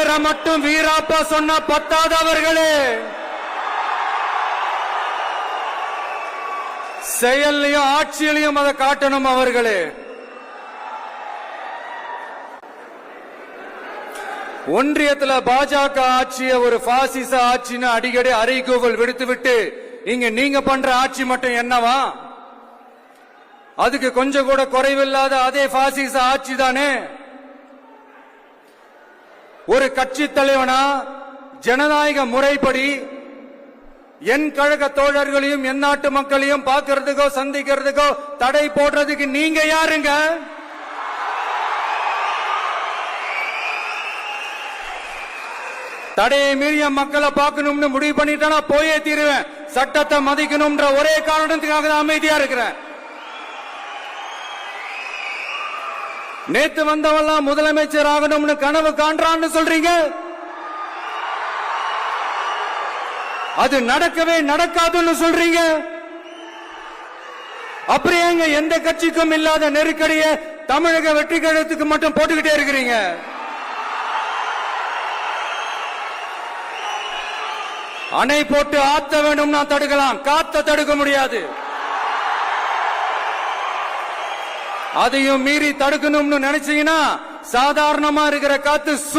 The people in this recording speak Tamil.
பேரை மட்டும் வீராப்பா சொன்ன பத்தாதவர்களே, செயல்லையும் ஆட்சியிலையும் அதை காட்டணும் அவர்களே. ஒன்றியத்துல பாஜக ஆட்சிய ஒரு பாசிச ஆட்சின்னு அடிக்கடி அறைகூவல் விடுத்துவிட்டு இங்க நீங்க பண்ற ஆட்சி மட்டும் என்னவா? அதுக்கு கொஞ்சம் கூட குறைவில்லாத அதே பாசிச ஆட்சி தானே. ஒரு கட்சி தலைவனா ஜனநாயக முறைப்படி என் கழக தோழர்களையும் என் நாட்டு மக்களையும் பார்க்கறதுக்கோ சந்திக்கிறதுக்கோ தடை போடுறதுக்கு நீங்க யாருங்க? தடையை மீறிய மக்களை பார்க்கணும்னு முடிவு பண்ணிட்டா போயே தீருவேன். சட்டத்தை மதிக்கணும்ன்ற ஒரே காரணத்துக்காக தான் அமைதியா இருக்கிறேன். நேத்து வந்தவெல்லாம் முதலமைச்சர் ஆகணும்னு கனவு காண்றான்னு சொல்றீங்க. அது நடக்கவே நடக்காதுன்னு சொல்றீங்க. அப்புறம் ஏங்க எந்த கட்சிக்கும் இல்லாத நெருக்கடியை தமிழக வெற்றி கழகத்துக்கு மட்டும் போட்டுக்கிட்டே இருக்கிறீங்க? அணை போட்டு ஆத்த வேண்டும்னா தடுக்கலாம், காத்த தடுக்க முடியாது. அதையும் மீறி தடுக்கணும்னு நினைச்சீங்கன்னா சாதாரணமா இருக்கிற காத்து